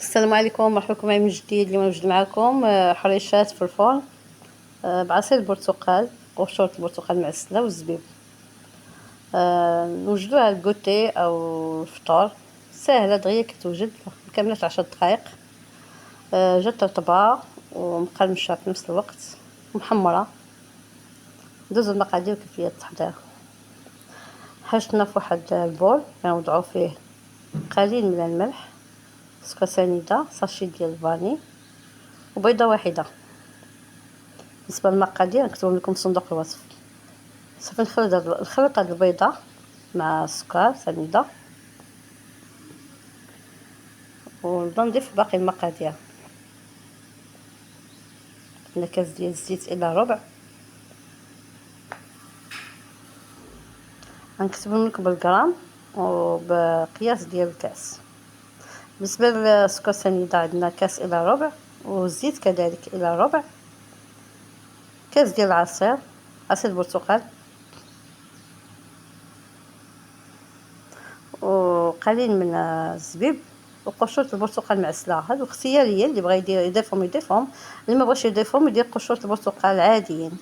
السلام عليكم، مرحبا بكم معي من جديد. اليوم نوجد معكم حريشات في الفرن بعصير البرتقال، قشور البرتقال المعسلة والزبيب. نوجدوها الكوتي او الفطور، ساهلة دغيا كتوجد، مكملاتش 10 دقائق. جات رطبة ومقرمشة في نفس الوقت ومحمرة. ندوزو المقادير وكيفية التحضير. حاجتنا في واحد البول غنوضعو فيه قليل من الملح، سكر سنيدة، ساشي ديال الفاني، وبيضة واحدة. بالنسبة للمقادير نكتبهم لكم في صندوق الوصف. صافي نخلط هاد البيضة مع السكر سنيدة، ونبدا نضيف باقي المقادير. عندنا كاس ديال الزيت الى ربع، غنكتبهم لكم بالغرام وبقياس ديال الكاس. بالنسبة للسكر سنيدة عندنا كاس الى ربع، والزيت كذلك الى ربع، كاس ديال عصير البرتقال، وقليل من الزبيب، وقشور البرتقال المعسله. هادو اختياريه، اللي بغى يضيفهم يضيفهم، اللي ما بغاش يضيفهم يدير قشور البرتقال العاديين.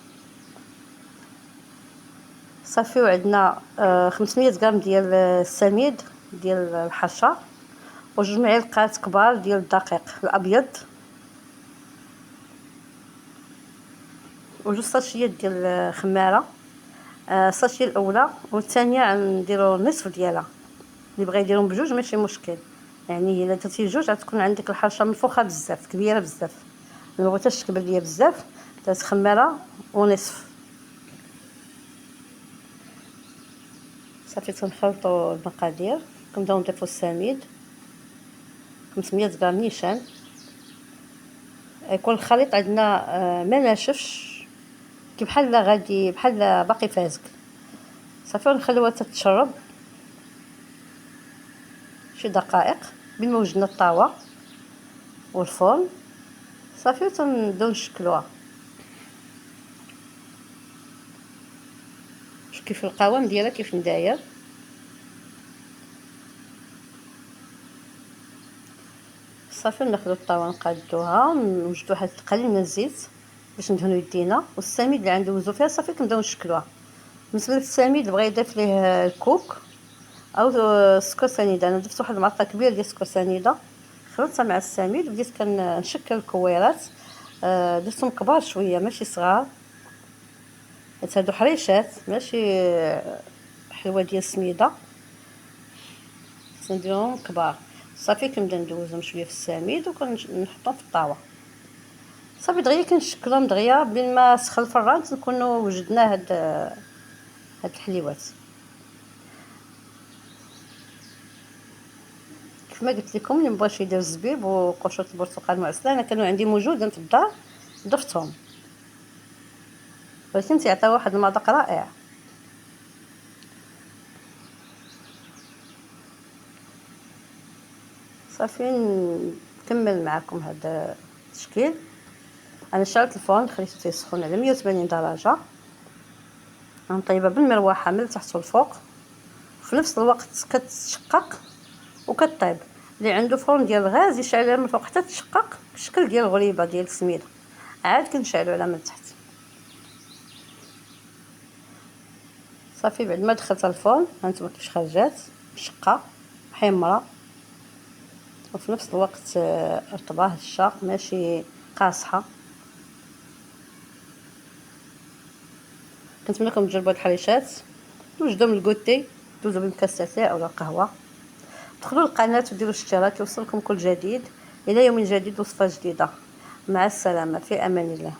صافي. وعندنا 500 غرام ديال السميد ديال الحرشه، وجوج معالق كبار ديال الدقيق الابيض، وجوج ساشيات ديال الخماره. الساشيه الاولى والثانيه نديرو نصف ديالها، اللي بغى يديرهم بجوج ماشي مشكل. يعني الا درتي جوج غتكون عندك الحرشه منفوخه بزاف، كبيره بزاف. ما بغيتهاش تكبر ليا بزاف، درت خماره ونصف. صافي تنخلطوا المقادير. كنبداو نضيفوا السميد 500 غرام نيشان. يكون الخليط عندنا ما ناشفش، كي بحال غادي بحال باقي فازك. صافي ونخليوها تتشرب شي دقائق بين ما وجدنا الطاوه والفرن. صافي تنبداو نشكلوها. شوف كيف القوام ديالها كيف نداير. صافي ناخذ الطاوه نقادوها، نوجدو واحد القليل من الزيت باش ندهنو يدينا، والسميد اللي غندوزو فيها صافي كنبداو نشكلوها. بالنسبه للسميد اللي بغى يضيف ليه الكوك او سكر سنيده، انا درت واحد المعلقه كبيره ديال سكر سنيده، خلطتها مع السميد وبديت كنشكل الكويرات. درتهم كبار شويه ماشي صغار، حيت هادو حريشات ماشي حلوه ديال السميده، نديرهم كبار. صافي كنبدا ندوزهم شويه في السميد وكنحطهم في الطاوه. صافي دغيا كنشكلهم دغيا بين ما سخن الفران نكونوا وجدنا هاد الحليوات. كما قلت لكم، اللي مبغاش يدير الزبيب وقشور البرتقال المعسله، انا كانوا عندي موجودين في الدار ضفتهم، ولكن تيعطيو واحد المذاق رائع. صافي نكمل معكم هذا التشكيل. انا شعلت الفرن خليته تيسخن على 180 درجه، غنطيبها بالمروحه من التحت والفوق، وفي نفس الوقت كتشقق وكطيب. اللي عنده فرن ديال الغاز يشعلها من الفوق حتى تشقق بشكل ديال الغريبه ديال السميده، عاد كنشعلو على من التحت. صافي بعد ما دخلتها الفرن هانتوما كيفاش خرجات، شقه محمره، وفي نفس الوقت رطبه هشه ماشي قاصحه. كنتمنى لكم تجربوا هاد الحريشات، توجدوا من الكوتي، دوزوا بمكاسه او القهوه. ادخلوا القناه وديروا اشتراك يوصلكم كل جديد. الى يوم جديد وصفه جديده. مع السلامه، في امان الله.